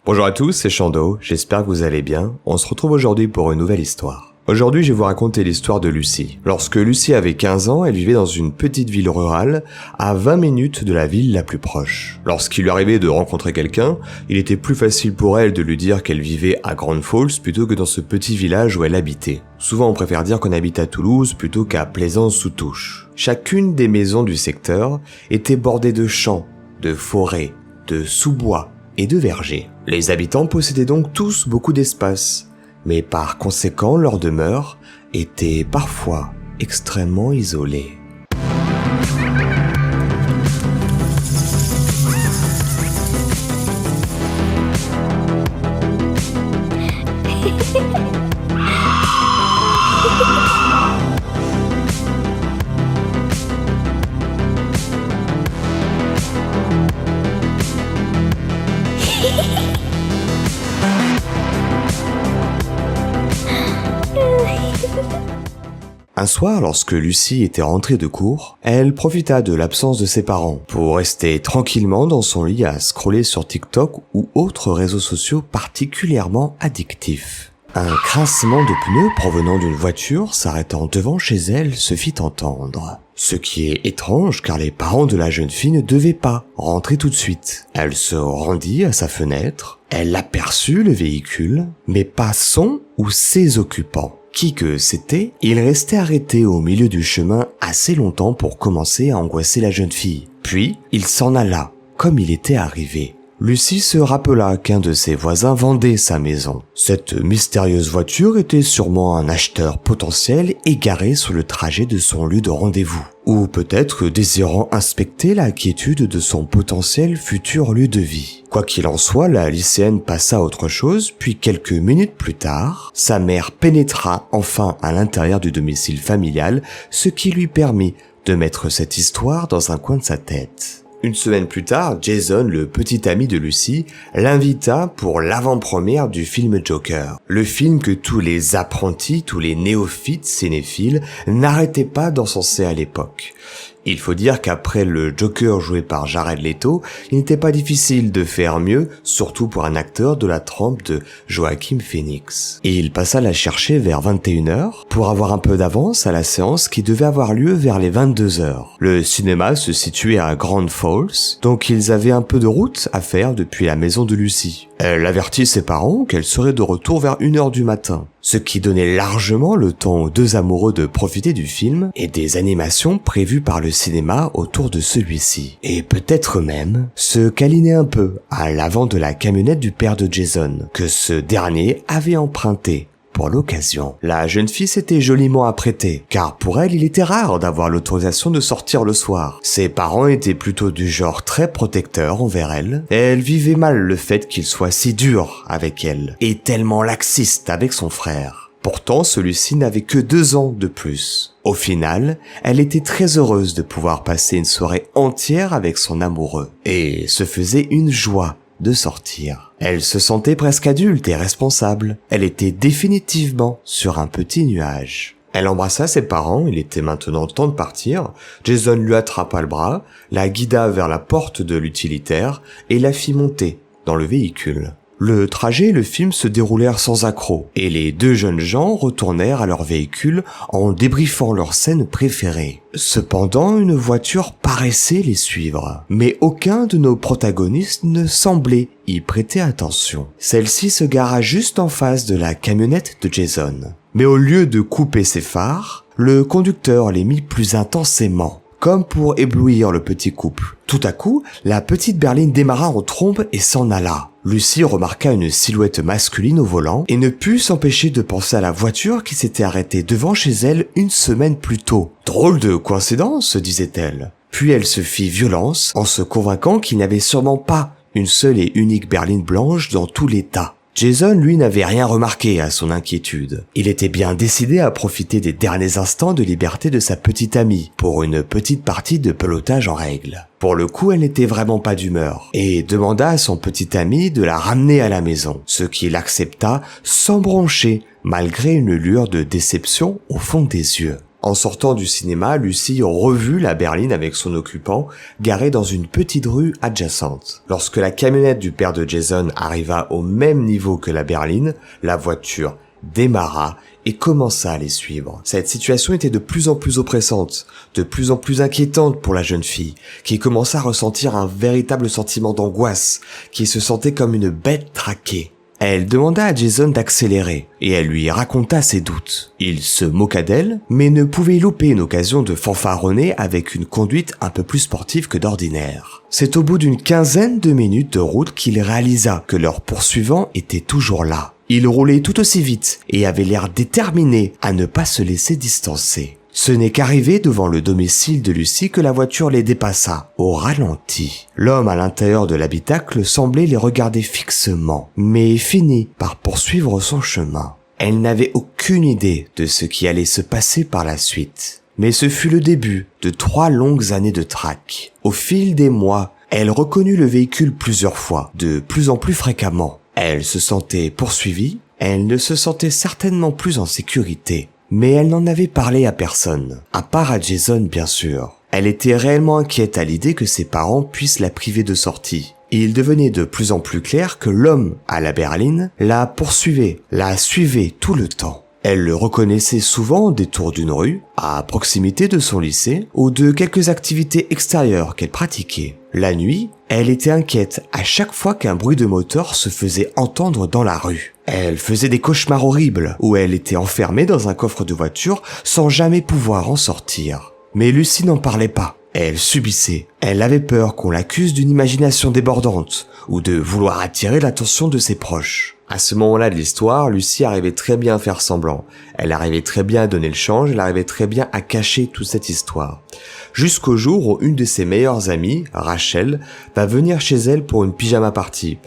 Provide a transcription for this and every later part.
Bonjour à tous, c'est Chando, j'espère que vous allez bien. On se retrouve aujourd'hui pour une nouvelle histoire. Aujourd'hui, je vais vous raconter l'histoire de Lucie. Lorsque Lucie avait 15 ans, elle vivait dans une petite ville rurale, à 20 minutes de la ville la plus proche. Lorsqu'il lui arrivait de rencontrer quelqu'un, il était plus facile pour elle de lui dire qu'elle vivait à Grand Falls plutôt que dans ce petit village où elle habitait. Souvent, on préfère dire qu'on habite à Toulouse plutôt qu'à Plaisance-sous-Touches. Chacune des maisons du secteur était bordée de champs, de forêts, de sous-bois et de vergers. Les habitants possédaient donc tous beaucoup d'espace, mais par conséquent leur demeure était parfois extrêmement isolée. Un soir, lorsque Lucie était rentrée de cours, elle profita de l'absence de ses parents pour rester tranquillement dans son lit à scroller sur TikTok ou autres réseaux sociaux particulièrement addictifs. Un grincement de pneus provenant d'une voiture s'arrêtant devant chez elle se fit entendre. Ce qui est étrange car les parents de la jeune fille ne devaient pas rentrer tout de suite. Elle se rendit à sa fenêtre, elle aperçut le véhicule, mais pas son ou ses occupants. Qui que c'était, il restait arrêté au milieu du chemin assez longtemps pour commencer à angoisser la jeune fille. Puis, il s'en alla, comme il était arrivé. Lucie se rappela qu'un de ses voisins vendait sa maison. Cette mystérieuse voiture était sûrement un acheteur potentiel égaré sur le trajet de son lieu de rendez-vous. Ou peut-être désirant inspecter la quiétude de son potentiel futur lieu de vie. Quoi qu'il en soit, la lycéenne passa à autre chose, puis quelques minutes plus tard, sa mère pénétra enfin à l'intérieur du domicile familial, ce qui lui permit de mettre cette histoire dans un coin de sa tête. Une semaine plus tard, Jason, le petit ami de Lucie, l'invita pour l'avant-première du film Joker. Le film que tous les apprentis, tous les néophytes cinéphiles n'arrêtaient pas d'encenser à l'époque. Il faut dire qu'après le Joker joué par Jared Leto, il n'était pas difficile de faire mieux, surtout pour un acteur de la trempe de Joaquin Phoenix. Et il passa la chercher vers 21h pour avoir un peu d'avance à la séance qui devait avoir lieu vers les 22h. Le cinéma se situait à Grand Falls, donc ils avaient un peu de route à faire depuis la maison de Lucie. Elle avertit ses parents qu'elle serait de retour vers 1h du matin, ce qui donnait largement le temps aux deux amoureux de profiter du film et des animations prévues par le cinéma autour de celui-ci. Et peut-être même se câliner un peu à l'avant de la camionnette du père de Jason, que ce dernier avait emprunté pour l'occasion. La jeune fille s'était joliment apprêtée, car pour elle, il était rare d'avoir l'autorisation de sortir le soir. Ses parents étaient plutôt du genre très protecteur envers elle, et elle vivait mal le fait qu'il soit si dur avec elle, et tellement laxiste avec son frère. Pourtant, celui-ci n'avait que 2 ans de plus. Au final, elle était très heureuse de pouvoir passer une soirée entière avec son amoureux, et se faisait une joie de sortir. Elle se sentait presque adulte et responsable. Elle était définitivement sur un petit nuage. Elle embrassa ses parents, il était maintenant temps de partir. Jason lui attrapa le bras, la guida vers la porte de l'utilitaire et la fit monter dans le véhicule. Le trajet et le film se déroulèrent sans accroc, et les deux jeunes gens retournèrent à leur véhicule en débriefant leur scène préférée. Cependant, une voiture paraissait les suivre, mais aucun de nos protagonistes ne semblait y prêter attention. Celle-ci se gara juste en face de la camionnette de Jason. Mais au lieu de couper ses phares, le conducteur les mit plus intensément, comme pour éblouir le petit couple. Tout à coup, la petite berline démarra en trombe et s'en alla. Lucie remarqua une silhouette masculine au volant et ne put s'empêcher de penser à la voiture qui s'était arrêtée devant chez elle une semaine plus tôt. Drôle de coïncidence, se disait-elle. Puis elle se fit violence en se convainquant qu'il n'y avait sûrement pas une seule et unique berline blanche dans tout l'État. Jason, lui, n'avait rien remarqué à son inquiétude. Il était bien décidé à profiter des derniers instants de liberté de sa petite amie pour une petite partie de pelotage en règle. Pour le coup, elle n'était vraiment pas d'humeur et demanda à son petit ami de la ramener à la maison, ce qu'il accepta sans broncher, malgré une lueur de déception au fond des yeux. En sortant du cinéma, Lucy revut la berline avec son occupant, garé dans une petite rue adjacente. Lorsque la camionnette du père de Jason arriva au même niveau que la berline, la voiture démarra et commença à les suivre. Cette situation était de plus en plus oppressante, de plus en plus inquiétante pour la jeune fille, qui commença à ressentir un véritable sentiment d'angoisse, qui se sentait comme une bête traquée. Elle demanda à Jason d'accélérer, et elle lui raconta ses doutes. Il se moqua d'elle, mais ne pouvait louper une occasion de fanfaronner avec une conduite un peu plus sportive que d'ordinaire. C'est au bout d'une quinzaine de minutes de route qu'il réalisa que leur poursuivant était toujours là. Il roulait tout aussi vite et avait l'air déterminé à ne pas se laisser distancer. Ce n'est qu'arrivé devant le domicile de Lucy que la voiture les dépassa, au ralenti. L'homme à l'intérieur de l'habitacle semblait les regarder fixement, mais finit par poursuivre son chemin. Elle n'avait aucune idée de ce qui allait se passer par la suite. Mais ce fut le début de 3 longues années de traque. Au fil des mois, elle reconnut le véhicule plusieurs fois, de plus en plus fréquemment. Elle se sentait poursuivie, elle ne se sentait certainement plus en sécurité. Mais elle n'en avait parlé à personne, à part à Jason bien sûr. Elle était réellement inquiète à l'idée que ses parents puissent la priver de sortie. Il devenait de plus en plus clair que l'homme à la berline la poursuivait, la suivait tout le temps. Elle le reconnaissait souvent au détour d'une rue, à proximité de son lycée, ou de quelques activités extérieures qu'elle pratiquait. La nuit, elle était inquiète à chaque fois qu'un bruit de moteur se faisait entendre dans la rue. Elle faisait des cauchemars horribles, où elle était enfermée dans un coffre de voiture sans jamais pouvoir en sortir. Mais Lucy n'en parlait pas. Elle subissait. Elle avait peur qu'on l'accuse d'une imagination débordante, ou de vouloir attirer l'attention de ses proches. À ce moment-là de l'histoire, Lucy arrivait très bien à faire semblant. Elle arrivait très bien à donner le change, elle arrivait très bien à cacher toute cette histoire. Jusqu'au jour où une de ses meilleures amies, Rachel, va venir chez elle pour une pyjama party.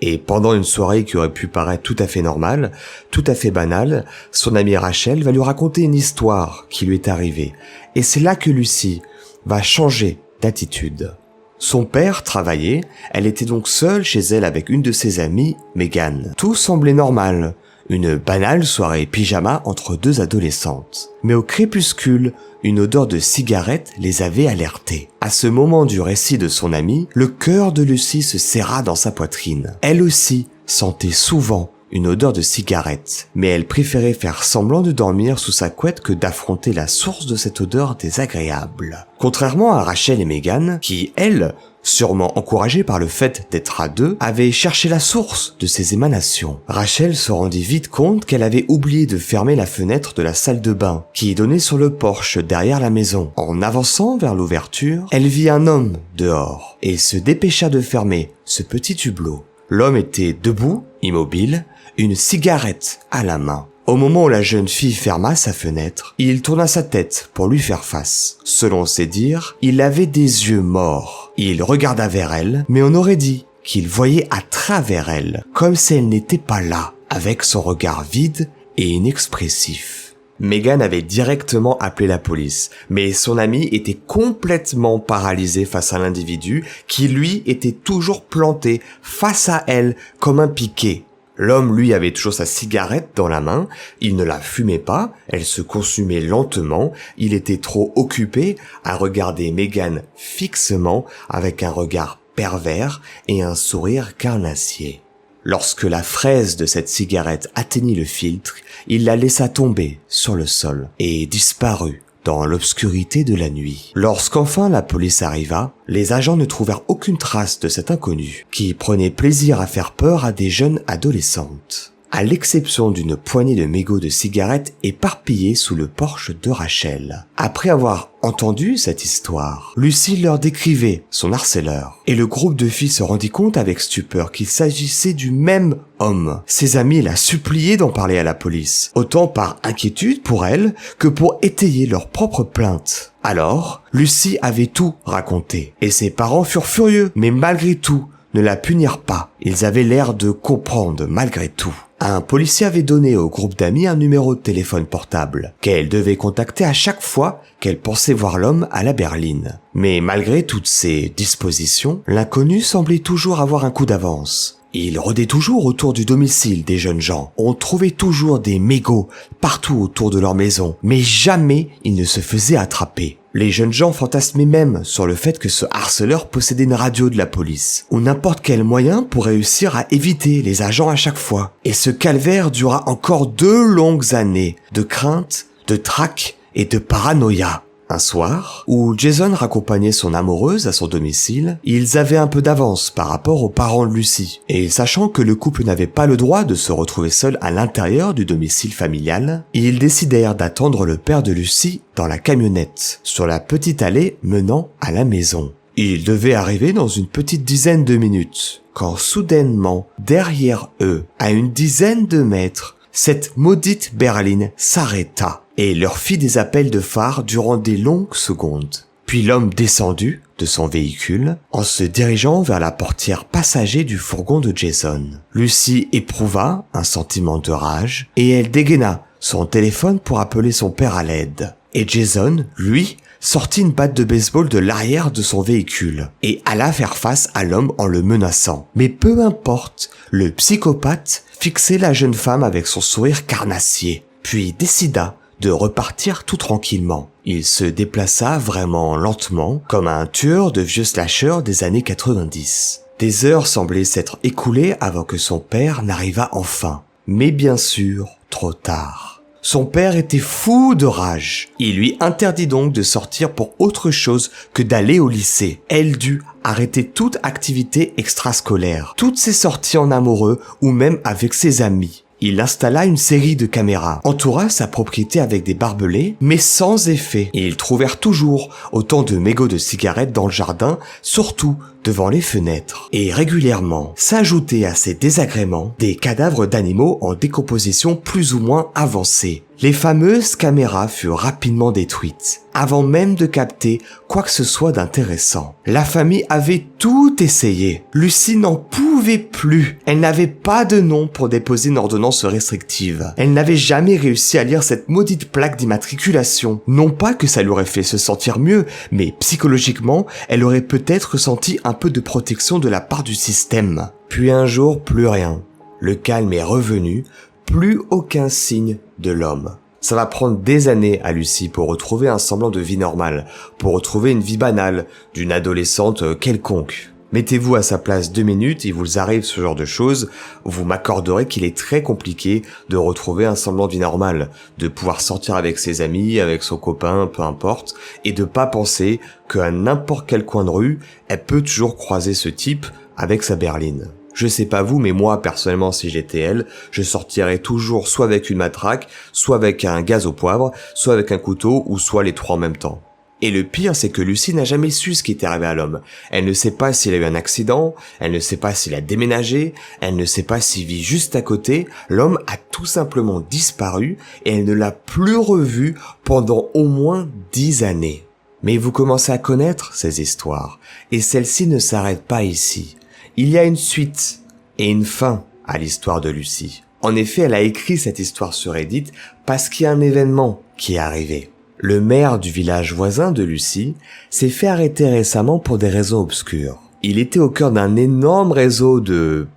Et pendant une soirée qui aurait pu paraître tout à fait normale, tout à fait banale, son amie Rachel va lui raconter une histoire qui lui est arrivée. Et c'est là que Lucy va changer d'attitude. Son père travaillait, elle était donc seule chez elle avec une de ses amies, Megan. Tout semblait normal, une banale soirée pyjama entre 2 adolescentes. Mais au crépuscule, une odeur de cigarette les avait alertées. À ce moment du récit de son amie, le cœur de Lucy se serra dans sa poitrine. Elle aussi sentait souvent une odeur de cigarette, mais elle préférait faire semblant de dormir sous sa couette que d'affronter la source de cette odeur désagréable. Contrairement à Rachel et Megan, qui, elles, sûrement encouragées par le fait d'être à 2, avaient cherché la source de ces émanations. Rachel se rendit vite compte qu'elle avait oublié de fermer la fenêtre de la salle de bain, qui donnait sur le porche derrière la maison. En avançant vers l'ouverture, elle vit un homme dehors, et se dépêcha de fermer ce petit hublot. L'homme était debout, immobile, une cigarette à la main. Au moment où la jeune fille ferma sa fenêtre, il tourna sa tête pour lui faire face. Selon ses dires, il avait des yeux morts. Il regarda vers elle, mais on aurait dit qu'il voyait à travers elle, comme si elle n'était pas là, avec son regard vide et inexpressif. Megan avait directement appelé la police, mais son amie était complètement paralysée face à l'individu qui, lui, était toujours planté face à elle comme un piquet. L'homme, lui, avait toujours sa cigarette dans la main, il ne la fumait pas, elle se consumait lentement, il était trop occupé à regarder Megan fixement avec un regard pervers et un sourire carnassier. Lorsque la fraise de cette cigarette atteignit le filtre, il la laissa tomber sur le sol et disparut dans l'obscurité de la nuit. Lorsqu'enfin la police arriva, les agents ne trouvèrent aucune trace de cet inconnu, qui prenait plaisir à faire peur à des jeunes adolescentes, à l'exception d'une poignée de mégots de cigarettes éparpillés sous le porche de Rachel. Après avoir entendu cette histoire, Lucy leur décrivait son harceleur, et le groupe de filles se rendit compte avec stupeur qu'il s'agissait du même homme. Ses amis la suppliaient d'en parler à la police, autant par inquiétude pour elle que pour étayer leur propre plainte. Alors, Lucy avait tout raconté, et ses parents furent furieux, mais malgré tout, ne la punirent pas. Ils avaient l'air de comprendre malgré tout. Un policier avait donné au groupe d'amis un numéro de téléphone portable qu'elle devait contacter à chaque fois qu'elle pensait voir l'homme à la berline. Mais malgré toutes ces dispositions, l'inconnu semblait toujours avoir un coup d'avance. Il rôdait toujours autour du domicile des jeunes gens. On trouvait toujours des mégots partout autour de leur maison, mais jamais il ne se faisait attraper. Les jeunes gens fantasmaient même sur le fait que ce harceleur possédait une radio de la police, ou n'importe quel moyen pour réussir à éviter les agents à chaque fois. Et ce calvaire dura encore 2 longues années de crainte, de trac et de paranoïa. Un soir, où Jason raccompagnait son amoureuse à son domicile, ils avaient un peu d'avance par rapport aux parents de Lucy. Et sachant que le couple n'avait pas le droit de se retrouver seul à l'intérieur du domicile familial, ils décidèrent d'attendre le père de Lucy dans la camionnette, sur la petite allée menant à la maison. Ils devaient arriver dans une petite dizaine de minutes, quand soudainement, derrière eux, à une dizaine de mètres, cette maudite berline s'arrêta et leur fit des appels de phare durant des longues secondes. Puis l'homme descendit de son véhicule en se dirigeant vers la portière passager du fourgon de Jason. Lucy éprouva un sentiment de rage et elle dégaina son téléphone pour appeler son père à l'aide. Et Jason, lui, sortit une batte de baseball de l'arrière de son véhicule et alla faire face à l'homme en le menaçant. Mais peu importe, le psychopathe fixait la jeune femme avec son sourire carnassier, puis décida de repartir tout tranquillement. Il se déplaça vraiment lentement, comme un tueur de vieux slashers des années 90. Des heures semblaient s'être écoulées avant que son père n'arrivât enfin. Mais bien sûr, trop tard. Son père était fou de rage. Il lui interdit donc de sortir pour autre chose que d'aller au lycée. Elle dut arrêter toute activité extrascolaire, toutes ses sorties en amoureux ou même avec ses amis. Il installa une série de caméras, entoura sa propriété avec des barbelés, mais sans effet. Et ils trouvèrent toujours autant de mégots de cigarettes dans le jardin, surtout devant les fenêtres. Et régulièrement, s'ajoutaient à ces désagréments des cadavres d'animaux en décomposition plus ou moins avancée. Les fameuses caméras furent rapidement détruites, avant même de capter quoi que ce soit d'intéressant. La famille avait tout essayé. Lucy n'en pouvait plus. Elle n'avait pas de nom pour déposer une ordonnance restrictive. Elle n'avait jamais réussi à lire cette maudite plaque d'immatriculation. Non pas que ça lui aurait fait se sentir mieux, mais psychologiquement, elle aurait peut-être ressenti un peu de protection de la part du système. Puis un jour, plus rien. Le calme est revenu, plus aucun signe de l'homme. Ça va prendre des années à Lucy pour retrouver un semblant de vie normale, pour retrouver une vie banale, d'une adolescente quelconque. Mettez-vous à sa place 2 minutes, il vous arrive ce genre de choses, vous m'accorderez qu'il est très compliqué de retrouver un semblant de vie normale, de pouvoir sortir avec ses amis, avec son copain, peu importe, et de pas penser qu'à n'importe quel coin de rue, elle peut toujours croiser ce type avec sa berline. Je sais pas vous, mais moi, personnellement, si j'étais elle, je sortirais toujours soit avec une matraque, soit avec un gaz au poivre, soit avec un couteau, ou soit les 3 en même temps. Et le pire, c'est que Lucy n'a jamais su ce qui était arrivé à l'homme. Elle ne sait pas s'il a eu un accident, elle ne sait pas s'il a déménagé, elle ne sait pas s'il vit juste à côté. L'homme a tout simplement disparu et elle ne l'a plus revu pendant au moins 10 années. Mais vous commencez à connaître ces histoires, et celle-ci ne s'arrête pas ici. Il y a une suite et une fin à l'histoire de Lucy. En effet, elle a écrit cette histoire sur Reddit parce qu'il y a un événement qui est arrivé. Le maire du village voisin de Lucy s'est fait arrêter récemment pour des raisons obscures. Il était au cœur d'un énorme réseau de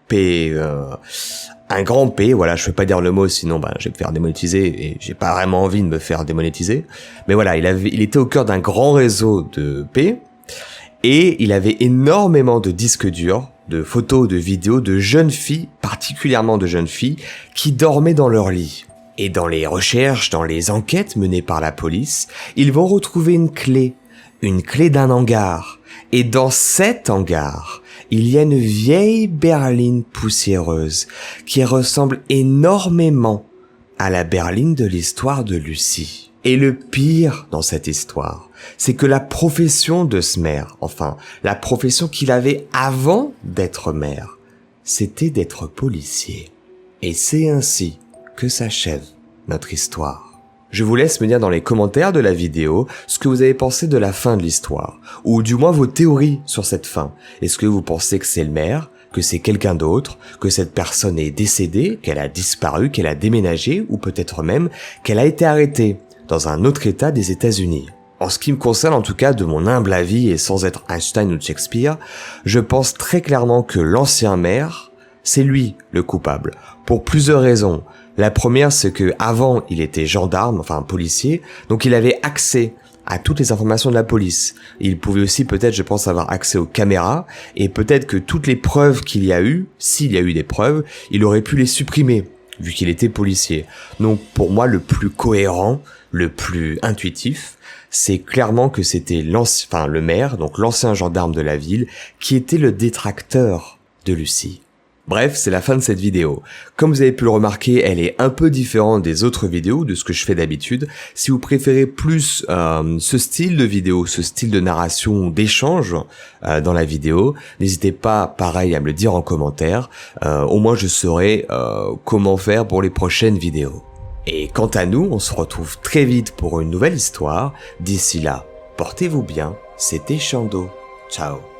un grand P, voilà, je peux pas dire le mot sinon je vais me faire démonétiser et j'ai pas vraiment envie de me faire démonétiser. Mais voilà, il était au cœur d'un grand réseau de P et il avait énormément de disques durs, de photos, de vidéos de jeunes filles, particulièrement de jeunes filles, qui dormaient dans leur lit. Et dans les recherches, dans les enquêtes menées par la police, ils vont retrouver une clé d'un hangar. Et dans cet hangar, il y a une vieille berline poussiéreuse qui ressemble énormément à la berline de l'histoire de Lucy. Et le pire dans cette histoire, c'est que la profession de ce maire, enfin, la profession qu'il avait avant d'être maire, c'était d'être policier. Et c'est ainsi que s'achève notre histoire. Je vous laisse me dire dans les commentaires de la vidéo ce que vous avez pensé de la fin de l'histoire, ou du moins vos théories sur cette fin. Est-ce que vous pensez que c'est le maire, que c'est quelqu'un d'autre, que cette personne est décédée, qu'elle a disparu, qu'elle a déménagé, ou peut-être même qu'elle a été arrêtée dans un autre état des États-Unis? En ce qui me concerne, en tout cas, de mon humble avis et sans être Einstein ou Shakespeare, je pense très clairement que l'ancien maire, c'est lui le coupable. Pour plusieurs raisons. La première, c'est que avant, il était gendarme, enfin policier, donc il avait accès à toutes les informations de la police. Il pouvait aussi peut-être, je pense, avoir accès aux caméras, et peut-être que toutes les preuves qu'il y a eu, s'il y a eu des preuves, il aurait pu les supprimer, vu qu'il était policier. Donc pour moi, le plus cohérent, le plus intuitif, c'est clairement que c'était le maire, donc l'ancien gendarme de la ville, qui était le détracteur de Lucie. Bref, c'est la fin de cette vidéo. Comme vous avez pu le remarquer, elle est un peu différente des autres vidéos, de ce que je fais d'habitude. Si vous préférez plus ce style de vidéo, ce style de narration, d'échange dans la vidéo, n'hésitez pas, pareil, à me le dire en commentaire. Au moins, je saurai comment faire pour les prochaines vidéos. Et quant à nous, on se retrouve très vite pour une nouvelle histoire. D'ici là, portez-vous bien, c'était Chando. Ciao.